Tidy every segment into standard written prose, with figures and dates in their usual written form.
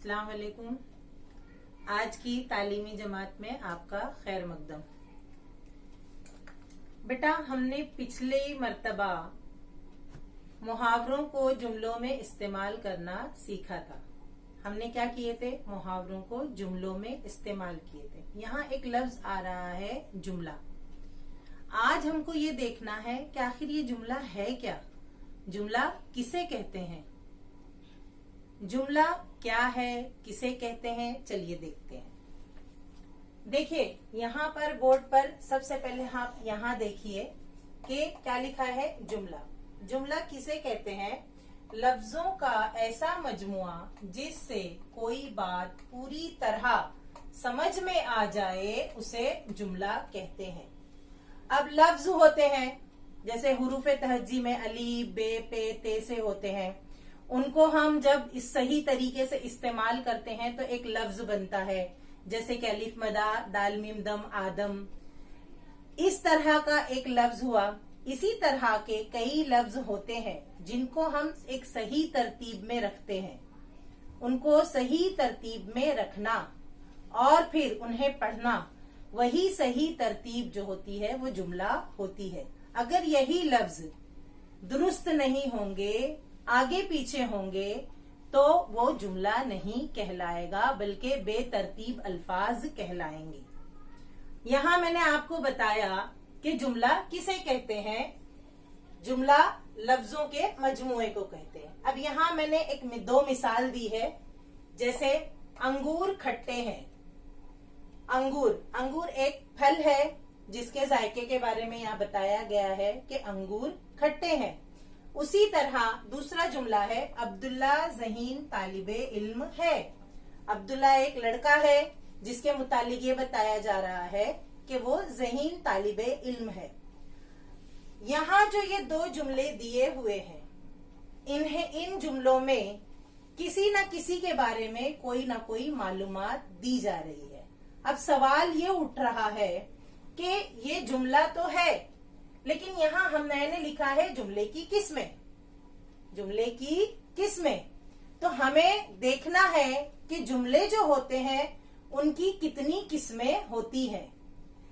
अस्सलाम वालेकुम। आज की तालीमी जमात में आपका खैर मकदम। बेटा, हमने पिछले मर्तबा मुहावरों को जुमलों में इस्तेमाल करना सीखा था। हमने क्या किए थे? मुहावरों को जुमलों में इस्तेमाल किए थे। यहाँ एक लफ्ज आ रहा है जुमला। आज हमको ये देखना है कि आखिर ये जुमला है क्या, जुमला किसे कहते हैं, जुमला क्या है, किसे कहते हैं। चलिए देखते हैं। देखिए यहाँ पर बोर्ड पर सबसे पहले आप यहाँ देखिए कि क्या लिखा है। जुमला। जुमला किसे कहते हैं? लफ्जों का ऐसा मजमुआ जिससे कोई बात पूरी तरह समझ में आ जाए उसे जुमला कहते हैं। अब लफ्ज होते हैं जैसे हुरूफे तहज्जी में अली, बे, पे, ते से होते हैं। उनको हम जब इस सही तरीके से इस्तेमाल करते हैं तो एक लफ्ज बनता है, जैसे कि अलिफ मदा, दाल मीम दम, आदम। इस तरह का एक लफ्ज हुआ। इसी तरह के कई लफ्ज होते हैं जिनको हम एक सही तरतीब में रखते हैं। उनको सही तरतीब में रखना और फिर उन्हें पढ़ना, वही सही तरतीब जो होती है वो जुमला होती है। अगर यही लफ्ज दुरुस्त नहीं होंगे, आगे पीछे होंगे, तो वो जुमला नहीं कहलाएगा बल्कि बेतरतीब अल्फाज कहलाएंगे। यहाँ मैंने आपको बताया कि जुमला किसे कहते हैं। जुमला लफ्जों के मजमुए को कहते हैं। अब यहाँ मैंने दो मिसाल दी है, जैसे अंगूर खट्टे हैं। अंगूर एक फल है जिसके जायके के बारे में यहाँ बताया गया है कि अंगूर खट्टे हैं। उसी तरह दूसरा जुमला है, अब्दुल्ला ज़हीन तालिबे इल्म है। अब्दुल्ला एक लड़का है जिसके मुतालिक ये बताया जा रहा है कि वो ज़हीन तालिबे इल्म है। यहाँ जो ये दो जुमले दिए हुए हैं, इन जुमलों में किसी न किसी के बारे में कोई ना कोई मालूमात दी जा रही है। अब सवाल ये उठ रहा है कि ये जुमला तो है, लेकिन यहाँ मैंने लिखा है जुमले की किस्में। जुमले की किस्में, तो हमें देखना है कि जुमले जो होते हैं उनकी कितनी किस्में होती हैं।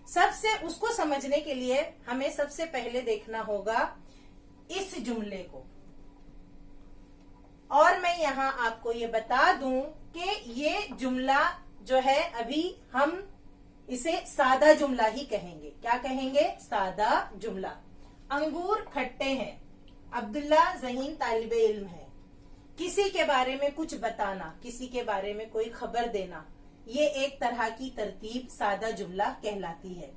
सबसे उसको समझने के लिए हमें सबसे पहले देखना होगा इस जुमले को। और मैं यहाँ आपको ये बता दूं कि ये जुमला जो है अभी हम इसे सादा जुमला ही कहेंगे। क्या कहेंगे? सादा जुमला। अंगूर खट्टे हैं, अब्दुल्ला ज़हीन तालिबे इल्म है। किसी के बारे में कुछ बताना, किसी के बारे में कोई खबर देना, ये एक तरह की तरतीब सादा जुमला कहलाती है।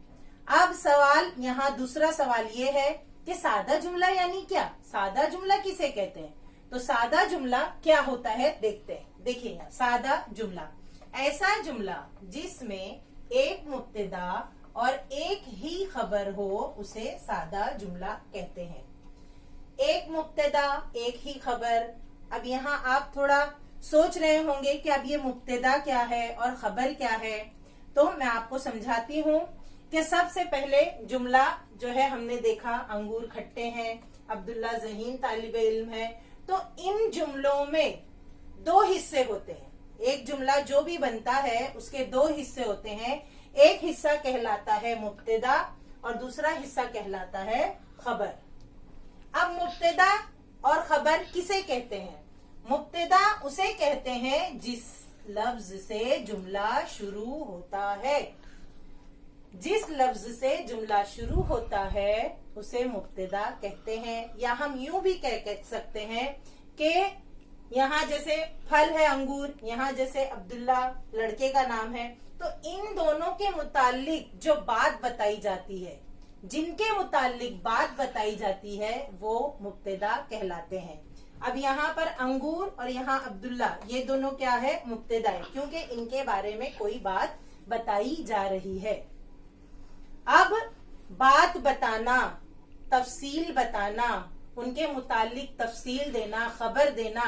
अब सवाल यहाँ दूसरा सवाल ये है कि सादा जुमला यानी क्या, सादा जुमला किसे कहते हैं? तो सादा जुमला क्या होता है देखते हैं। देखिए यहाँ सादा जुमला ऐसा जुमला जिसमें एक मुब्तदा और एक ही खबर हो उसे सादा जुमला कहते हैं। एक मुब्तदा एक ही खबर। अब यहाँ आप थोड़ा सोच रहे होंगे कि अब ये मुब्तदा क्या है और खबर क्या है, तो मैं आपको समझाती हूँ कि सबसे पहले जुमला जो है हमने देखा अंगूर खट्टे हैं, अब्दुल्ला ज़हीन तालिबे इल्म है। तो इन जुमलों में दो हिस्से होते हैं। एक जुमला जो भी बनता है उसके दो हिस्से होते हैं। एक हिस्सा कहलाता है मुब्तदा और दूसरा हिस्सा कहलाता है खबर। अब मुब्तदा और खबर किसे कहते हैं? मुब्तदा उसे कहते हैं जिस लफ्ज से जुमला शुरू होता है। जिस लफ्ज से जुमला शुरू होता है उसे मुब्तदा कहते हैं। या हम यूं भी कह सकते हैं कि यहाँ जैसे फल है अंगूर, यहाँ जैसे अब्दुल्ला लड़के का नाम है, तो इन दोनों के मुतालिक जो बात बताई जाती है, जिनके मुतालिक बात बताई जाती है, वो मुब्तदा कहलाते हैं। अब यहाँ पर अंगूर और यहाँ अब्दुल्ला, ये दोनों क्या है? मुब्तदा है, क्योंकि इनके बारे में कोई बात बताई जा रही है। अब बात बताना, तफसील बताना, उनके मुतालिक तफसील देना, खबर देना,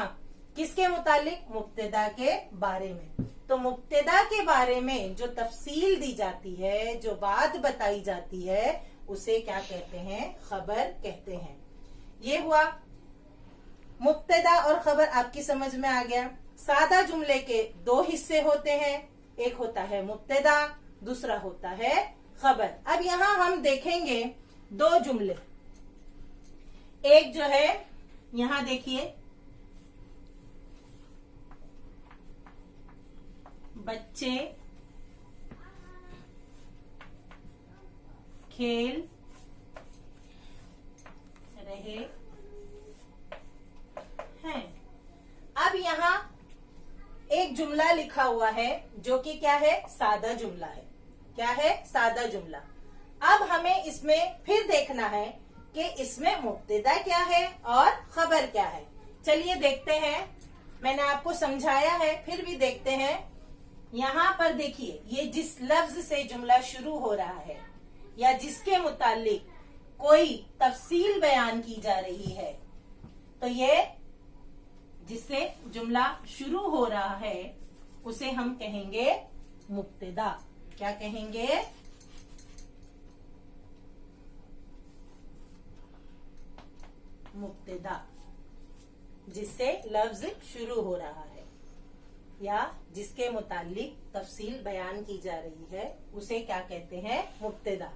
किसके मुतालिक? मुब्तदा के बारे में। तो मुब्तदा के बारे में जो तफसील दी जाती है, जो बात बताई जाती है, उसे क्या कहते हैं? खबर कहते हैं। ये हुआ मुब्तदा और खबर, आपकी समझ में आ गया। सादा जुमले के दो हिस्से होते हैं, एक होता है मुब्तदा, दूसरा होता है खबर। अब यहाँ हम देखेंगे दो जुमले। एक जो है यहाँ देखिए, बच्चे खेल रहे हैं। अब यहाँ एक जुमला लिखा हुआ है जो कि क्या है, सादा जुमला है। क्या है, सादा जुमला। अब हमें इसमें फिर देखना है कि इसमें मुब्तदा क्या है और खबर क्या है। चलिए देखते हैं, मैंने आपको समझाया है, फिर भी देखते हैं। यहाँ पर देखिए, ये जिस लफ्ज से जुमला शुरू हो रहा है या जिसके मुतालिक कोई तफसील बयान की जा रही है, तो ये जिससे जुमला शुरू हो रहा है उसे हम कहेंगे मुब्तदा। क्या कहेंगे, मुब्तदा। जिससे लफ्ज शुरू हो रहा है या जिसके मुतालिक तफसील बयान की जा रही है उसे क्या कहते हैं, मुब्तदा।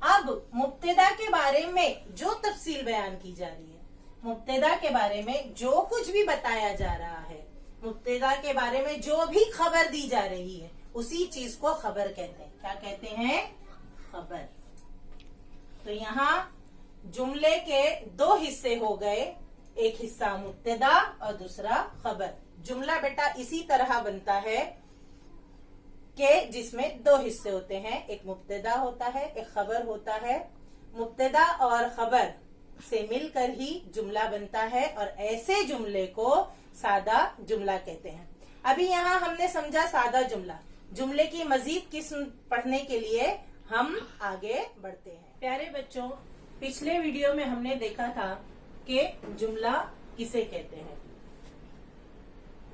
अब मुब्तदा के बारे में जो तफसील बयान की जा रही है, मुब्तदा के बारे में जो कुछ भी बताया जा रहा है, मुब्तदा के बारे में जो भी खबर दी जा रही है, उसी चीज को खबर कहते हैं। क्या कहते हैं, खबर। तो यहाँ जुमले के दो हिस्से हो गए, एक हिस्सा मुब्तदा और दूसरा खबर। जुमला बेटा इसी तरह बनता है कि जिसमें दो हिस्से होते हैं, एक मुब्तदा होता है, एक खबर होता है। मुब्तदा और खबर से मिलकर ही जुमला बनता है और ऐसे जुमले को सादा जुमला कहते हैं। अभी यहाँ हमने समझा सादा जुमला। जुमले की मजीद किस्म पढ़ने के लिए हम आगे बढ़ते हैं। प्यारे बच्चों, पिछले वीडियो में हमने देखा था कि जुमला किसे कहते हैं।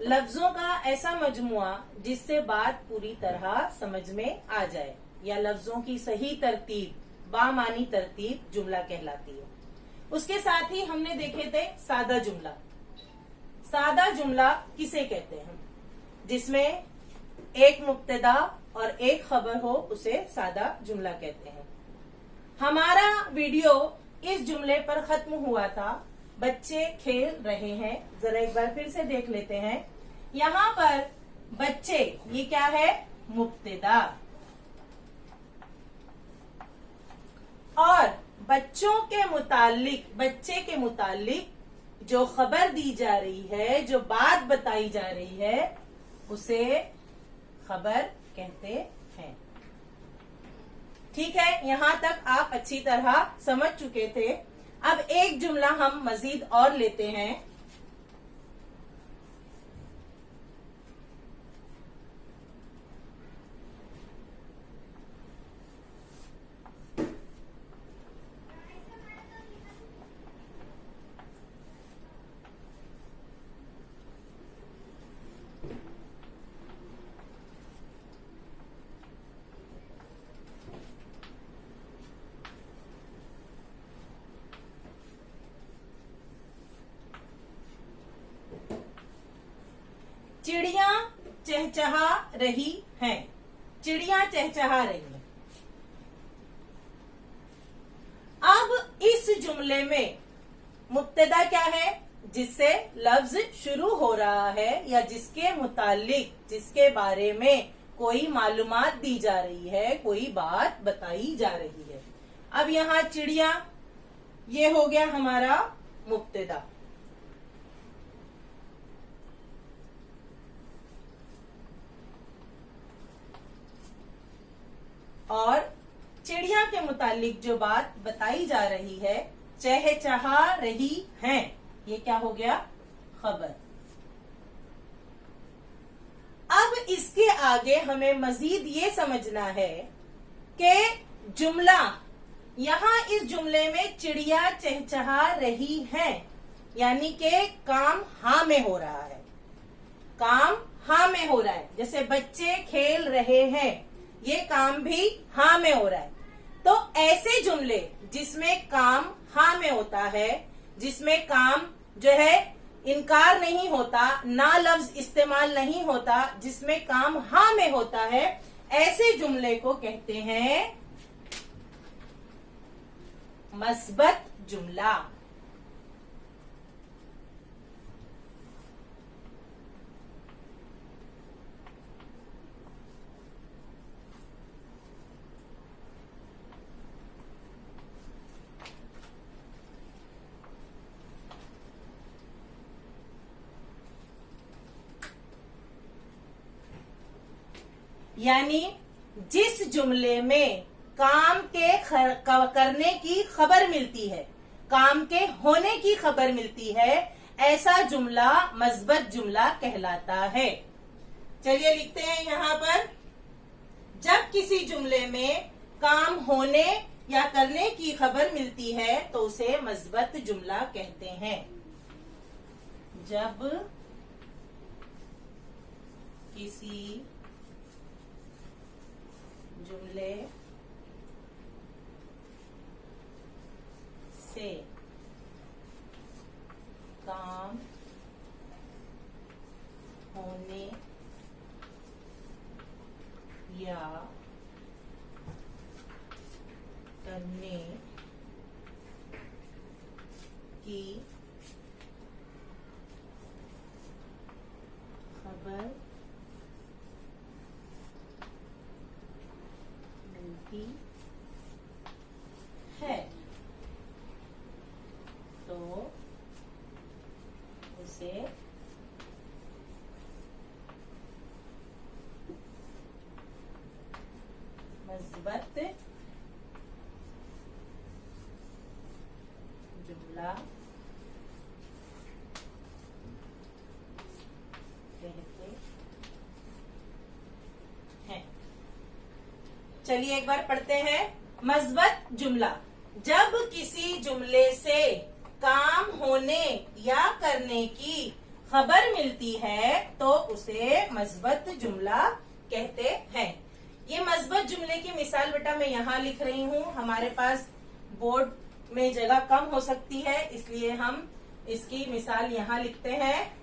लफ्जों का ऐसा मजमुआ जिससे बात पूरी तरह समझ में आ जाए, या लफ्जों की सही तरतीब, बामानी तरतीब जुमला कहलाती है। उसके साथ ही हमने देखे थे सादा जुमला। सादा जुमला किसे कहते हैं, जिसमें एक मुब्तदा और एक खबर हो, उसे सादा जुमला कहते हैं। हमारा वीडियो इस जुमले पर खत्म हुआ था, बच्चे खेल रहे हैं। जरा एक बार फिर से देख लेते हैं। यहाँ पर बच्चे, ये क्या है, मुब्तदा, और बच्चों के मुतालिक, बच्चे के मुतालिक जो खबर दी जा रही है, जो बात बताई जा रही है, उसे खबर कहते हैं। ठीक है, यहाँ तक आप अच्छी तरह समझ चुके थे। अब एक जुमला हम मजीद और लेते हैं। चिड़िया चहचहा रही हैं। चिड़िया चहचहा रही हैं। अब इस जुमले में मुब्तदा क्या है, जिससे लफ्ज शुरू हो रहा है या जिसके मुतालिक, जिसके बारे में कोई मालूमात दी जा रही है, कोई बात बताई जा रही है। अब यहाँ चिड़िया, ये हो गया हमारा मुब्तदा। और चिड़िया के मुतालिक जो बात बताई जा रही है, चहचहा रही हैं, ये क्या हो गया, खबर। अब इसके आगे हमें मजीद ये समझना है कि जुमला, यहाँ इस जुमले में चिड़िया चहचहा रही हैं, यानी कि काम हाँ में हो रहा है। काम हाँ में हो रहा है। जैसे बच्चे खेल रहे हैं, ये काम भी हाँ में हो रहा है। तो ऐसे जुमले जिसमें काम हाँ में होता है, जिसमें काम जो है इनकार नहीं होता, ना लफ्ज इस्तेमाल नहीं होता, जिसमें काम हाँ में होता है, ऐसे जुमले को कहते हैं मस्बत जुमला। यानी जिस जुमले में काम के करने की खबर मिलती है, काम के होने की खबर मिलती है, ऐसा जुमला मस्बत जुमला कहलाता है। चलिए लिखते हैं यहां पर, जब किसी जुमले में काम होने या करने की खबर मिलती है तो उसे मस्बत जुमला कहते हैं। जब किसी जुमले से काम होने या करने की खबर मिलती है तो उसे मस्बत जुमला कहते हैं। चलिए एक बार पढ़ते हैं। मस्बत जुमला, जब किसी जुमले से काम होने या करने की खबर मिलती है तो उसे मस्बत जुमला कहते हैं। ये मस्बत जुमले की मिसाल बेटा मैं यहाँ लिख रही हूँ, हमारे पास बोर्ड में जगह कम हो सकती है इसलिए हम इसकी मिसाल यहाँ लिखते हैं।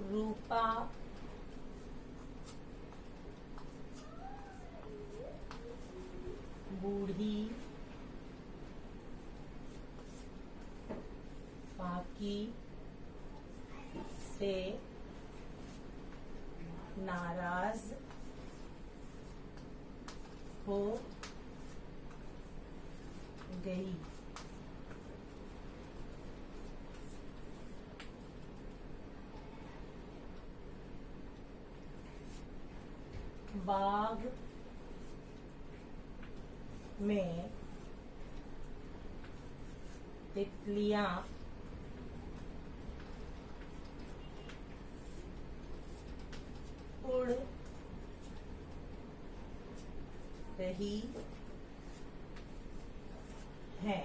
रूपा बूढ़ी बाकी से नाराज हो गई। बाग में तितलियां उड़ रही हैं।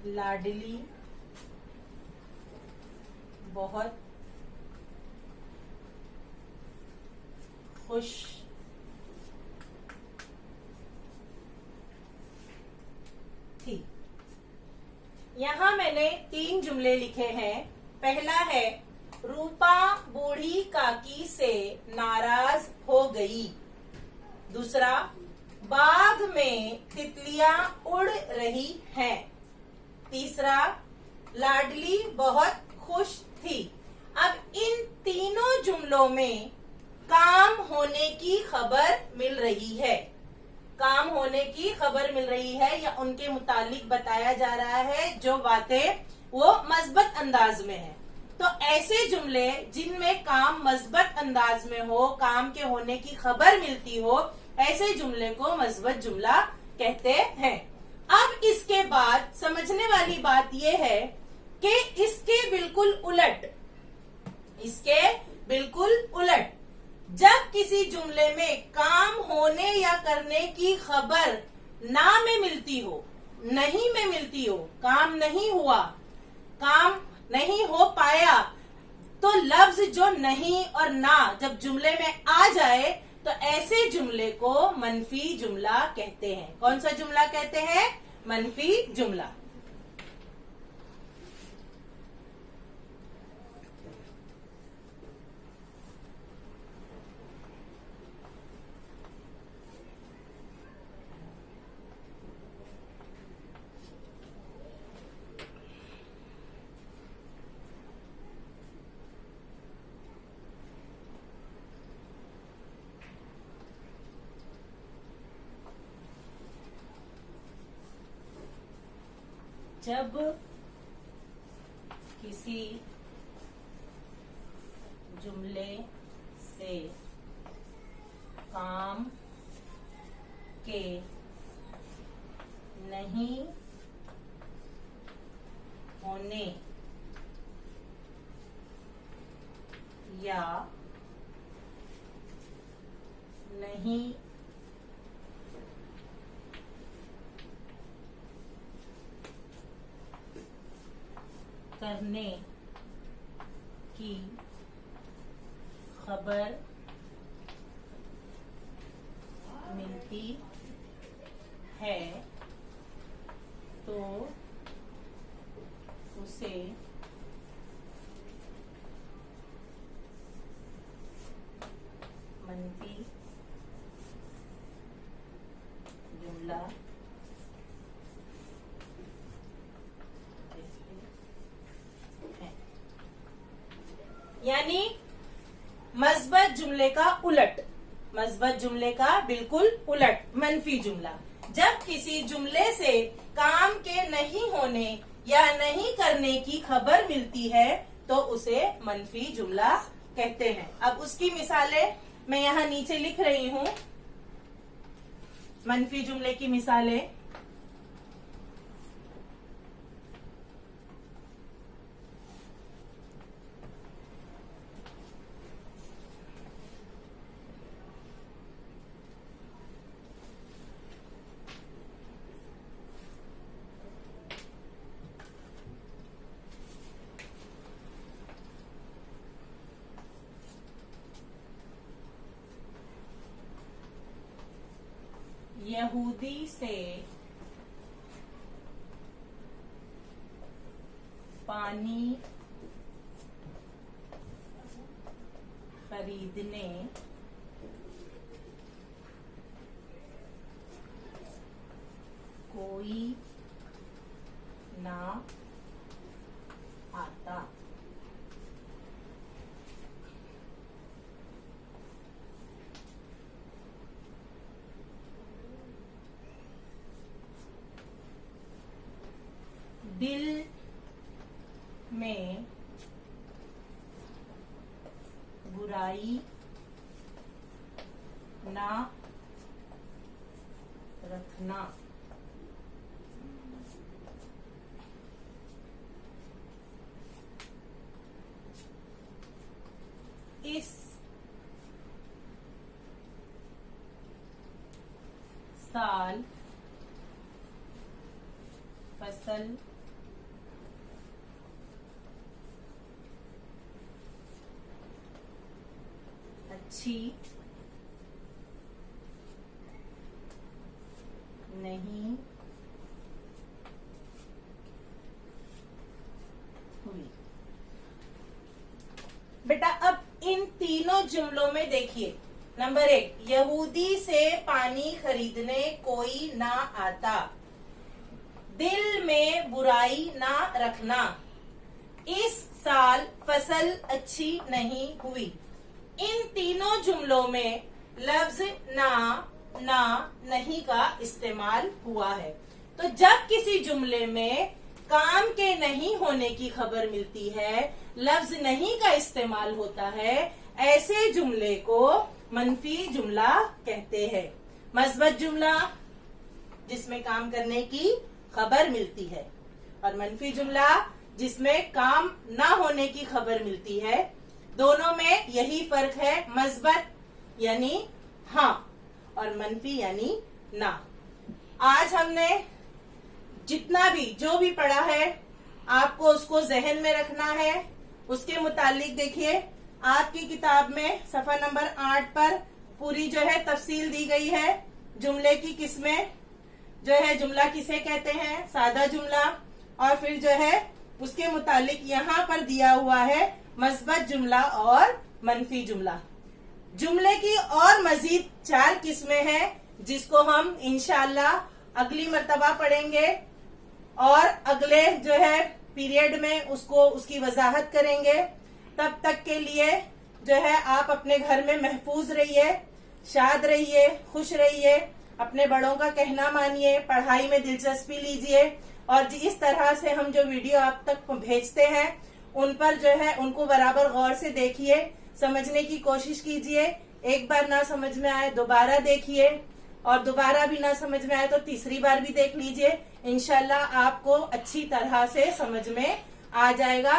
लाडली बहुत खुश थी। यहाँ मैंने 3 जुमले लिखे हैं। पहला है रूपा बूढ़ी काकी से नाराज हो गई। दूसरा, बाग में तितलियां उड़ रही हैं। तीसरा, लाडली बहुत खुश थी। अब इन तीनों जुमलों में काम होने की खबर मिल रही है। काम होने की खबर मिल रही है या उनके मुतालिक बताया जा रहा है, जो बातें वो मस्बत अंदाज में है। तो ऐसे जुमले जिनमें काम मस्बत अंदाज में हो, काम के होने की खबर मिलती हो, ऐसे जुमले को मस्बत जुमला कहते हैं। अब इसके बाद समझने वाली बात यह है कि इसके बिल्कुल उलट जब किसी जुमले में काम होने या करने की खबर ना में मिलती हो, नहीं में मिलती हो, काम नहीं हुआ, काम नहीं हो पाया, तो लफ्ज जो नहीं और ना जब जुमले में आ जाए तो ऐसे जुमले को मनफी जुमला कहते हैं। कौन सा जुमला कहते हैं? मनफी जुमला। जब किसी जुमले से काम के नहीं होने या नहीं करने की खबर मिलती है तो उसे मनफी जुमला यानी मस्बत जुमले का उलट, मस्बत जुमले का बिल्कुल उलट मनफी जुमला। जब किसी जुमले से काम के नहीं होने या नहीं करने की खबर मिलती है तो उसे मनफी जुमला कहते हैं। अब उसकी मिसालें मैं यहाँ नीचे लिख रही हूँ, मनफी जुमले की मिसालें। यहूदी से पानी खरीदने कोई ना आता। दिल में बुराई ना रखना। इस साल फसल अच्छी नहीं हुई। बेटा अब इन तीनों जुमलों में देखिए, नंबर 1, यहूदी से पानी खरीदने कोई ना आता, दिल में बुराई ना रखना, इस साल फसल अच्छी नहीं हुई। इन तीनों जुमलों में लफ्ज ना ना, नहीं का इस्तेमाल हुआ है। तो जब किसी जुमले में काम के नहीं होने की खबर मिलती है, लफ्ज नहीं का इस्तेमाल होता है, ऐसे जुमले को मनफी जुमला कहते हैं। मस्बत जुमला जिसमें काम करने की खबर मिलती है, और मनफी जुमला जिसमें काम ना होने की खबर मिलती है। दोनों में यही फर्क है, मस्बत यानी हाँ और मनफी यानी ना। आज हमने जितना भी जो भी पढ़ा है आपको उसको जहन में रखना है। उसके मुतालिक देखिए, आपकी किताब में सफा नंबर 8 पर पूरी जो है तफसील दी गई है। जुमले की किस्में जो है, जुमला किसे कहते हैं, सादा जुमला, और फिर जो है उसके मुतालिक यहाँ पर दिया हुआ है मस्बत जुमला और मनफी जुमला। जुमले की और मजीद 4 किस्में हैं जिसको हम इंशाअल्लाह अगली मर्तबा पढ़ेंगे और अगले जो है पीरियड में उसकी वजाहत करेंगे। तब तक के लिए जो है आप अपने घर में महफूज रहिए, शाद रहिए, खुश रहिए, अपने बड़ों का कहना मानिए, पढ़ाई में दिलचस्पी लीजिए, और इस तरह से हम जो वीडियो आप तक भेजते हैं उन पर जो है उनको बराबर गौर से देखिए, समझने की कोशिश कीजिए। एक बार ना समझ में आए दोबारा देखिए, और दोबारा भी ना समझ में आए तो तीसरी बार भी देख लीजिए। इंशाल्लाह आपको अच्छी तरह से समझ में आ जाएगा।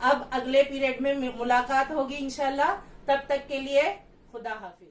अब अगले पीरियड में मुलाकात होगी इंशाल्लाह। तब तक के लिए खुदा हाफिज।